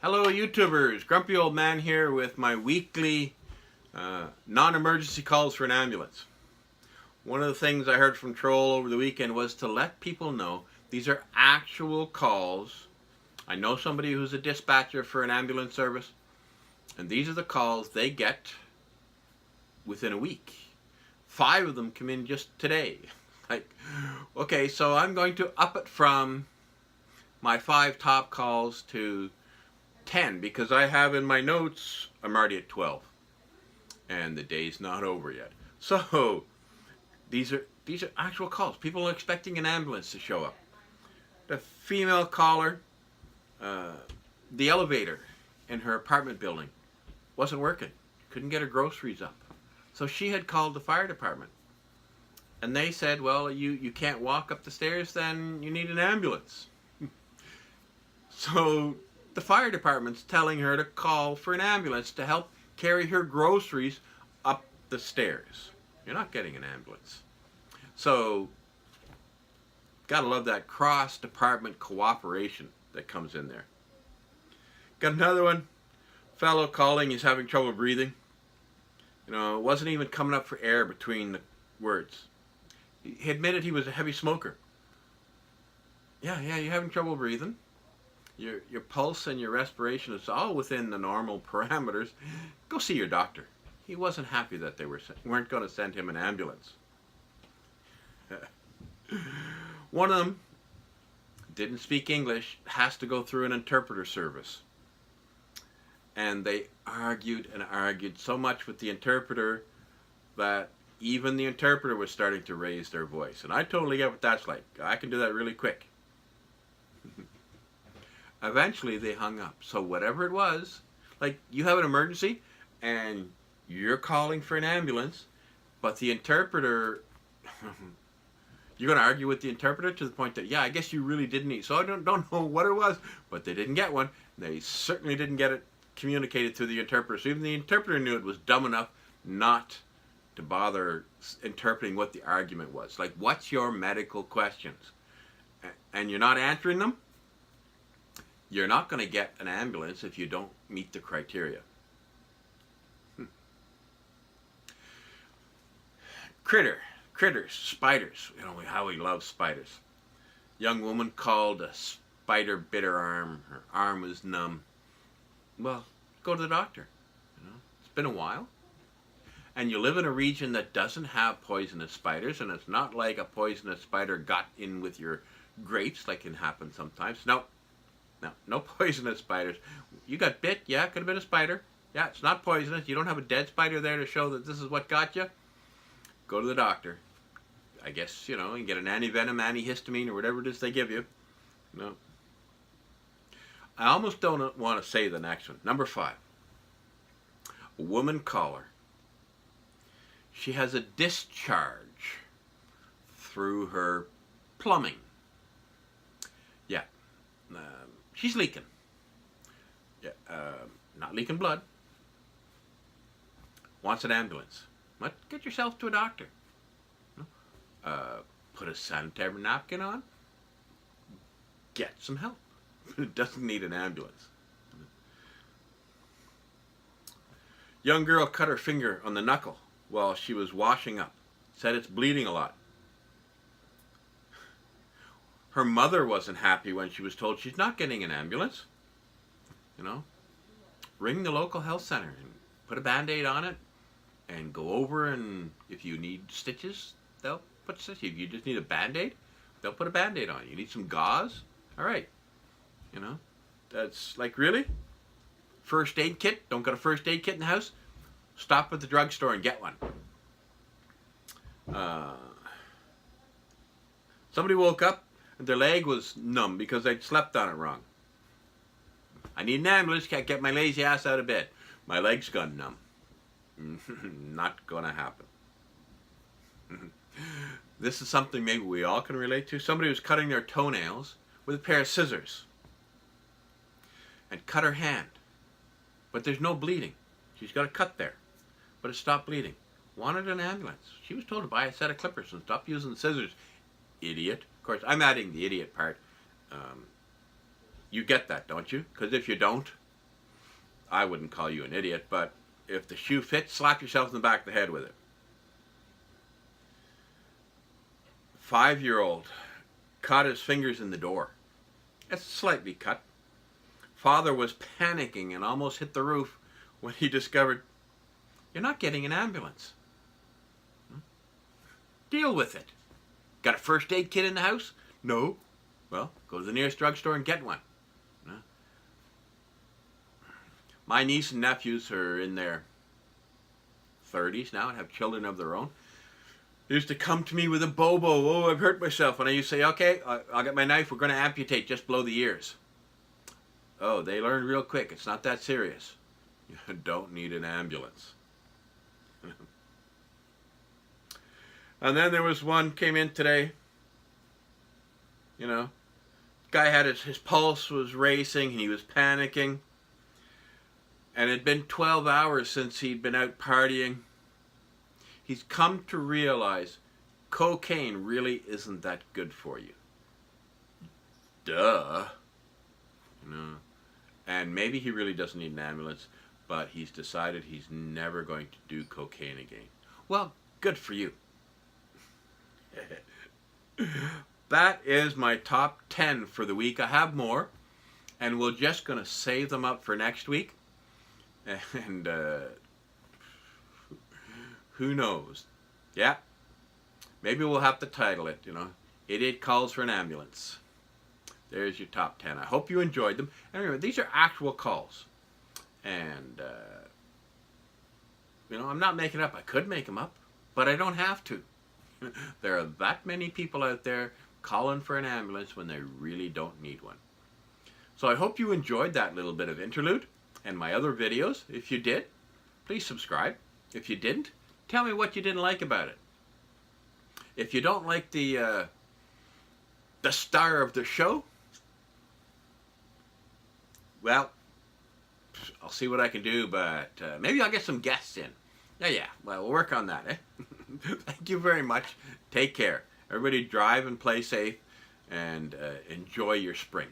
Hello YouTubers, Grumpy Old Man here with my weekly non-emergency calls for an ambulance. One of the things I heard from Troll over the weekend was to let people know these are actual calls. I know somebody who's a dispatcher for an ambulance service, and these are the calls they get within a week. 5 of them come in just today. Like, okay, so I'm going to up it from my 5 top calls to 10 because I have in my notes I'm already at 12 and the day's not over yet. So these are actual calls. People are expecting an ambulance to show up. The female caller, the elevator in her apartment building wasn't working. Couldn't get her groceries up. So she had called the fire department. And they said, well, you can't walk up the stairs, then you need an ambulance. So the fire department's telling her to call for an ambulance to help carry her groceries up the stairs. You're not getting an ambulance. So, gotta love that cross-department cooperation that comes in there. Got another one. Fellow calling, he's having trouble breathing. You know, it wasn't even coming up for air between the words. He admitted he was a heavy smoker. Yeah, you're having trouble breathing. Your pulse and your respiration is all within the normal parameters. Go see your doctor. He wasn't happy that they weren't going to send him an ambulance. One of them didn't speak English, has to go through an interpreter service. And they argued and argued so much with the interpreter that even the interpreter was starting to raise their voice. And I totally get what that's like. I can do that really quick. Eventually they hung up. So whatever it was, like you have an emergency and you're calling for an ambulance, but the interpreter, you're going to argue with the interpreter to the point that, yeah, I guess you really didn't need. So I don't know what it was, but they didn't get one. They certainly didn't get it communicated through the interpreter. So even the interpreter knew it was dumb enough not to bother interpreting what the argument was. Like, what's your medical questions? And you're not answering them? You're not going to get an ambulance if you don't meet the criteria. Critters, spiders. You know how we love spiders. Young woman called, a spider bit her arm. Her arm was numb. Well, go to the doctor. You know, it's been a while. And you live in a region that doesn't have poisonous spiders, and it's not like a poisonous spider got in with your grapes like can happen sometimes. No poisonous spiders. You got bit, yeah, could have been a spider. Yeah, it's not poisonous. You don't have a dead spider there to show that this is what got you. Go to the doctor. I guess, you know, and get an antivenom, antihistamine, or whatever it is they give you. No. I almost don't want to say the next one. Number 5. A woman caller. She has a discharge through her plumbing. Yeah. She's leaking. Yeah, not leaking blood. Wants an ambulance. What? Get yourself to a doctor. Put a sanitary napkin on. Get some help. It doesn't need an ambulance. Young girl cut her finger on the knuckle while she was washing up. Said it's bleeding a lot. Her mother wasn't happy when she was told she's not getting an ambulance. You know, ring the local health center and put a Band-Aid on it and go over, and if you need stitches, they'll put stitches. If you just need a Band-Aid, they'll put a Band-Aid on. You need some gauze? All right. You know, that's like, really? First aid kit? Don't got a first aid kit in the house? Stop at the drugstore and get one. Somebody woke up and their leg was numb because they'd slept on it wrong. I need an ambulance, can't get my lazy ass out of bed. My leg's gone numb. Not gonna happen. This is something maybe we all can relate to. Somebody was cutting their toenails with a pair of scissors and cut her hand. But there's no bleeding. She's got a cut there, but it stopped bleeding. Wanted an ambulance. She was told to buy a set of clippers and stop using the scissors. Idiot. Of course, I'm adding the idiot part. You get that, don't you? Because if you don't, I wouldn't call you an idiot, but if the shoe fits, slap yourself in the back of the head with it. 5-year-old caught his fingers in the door. It's slightly cut. Father was panicking and almost hit the roof when he discovered, you're not getting an ambulance. Deal with it. Got a first aid kit in the house? No. Well, go to the nearest drugstore and get one. My niece and nephews are in their 30s now and have children of their own. They used to come to me with a bobo. Oh, I've hurt myself. And I used to say, okay, I'll get my knife. We're going to amputate just below the ears. Oh, they learned real quick. It's not that serious. You don't need an ambulance. And then there was one came in today. You know, guy had his pulse was racing and he was panicking. And it had been 12 hours since he'd been out partying. He's come to realize cocaine really isn't that good for you. Duh. You know. And maybe he really doesn't need an ambulance, but he's decided he's never going to do cocaine again. Well, good for you. That is my top 10 for the week. I have more, and we're just going to save them up for next week. And who knows? Yeah, maybe we'll have to title it, you know, Idiot Calls for an Ambulance. There's your top 10. I hope you enjoyed them. And remember, these are actual calls. And, you know, I'm not making it up. I could make them up, but I don't have to. There are that many people out there calling for an ambulance when they really don't need one. So I hope you enjoyed that little bit of interlude and my other videos. If you did, please subscribe. If you didn't, tell me what you didn't like about it. If you don't like the star of the show, well, I'll see what I can do, but maybe I'll get some guests in. Yeah, well, we'll work on that, eh? Thank you very much. Take care. Everybody drive and play safe and enjoy your spring.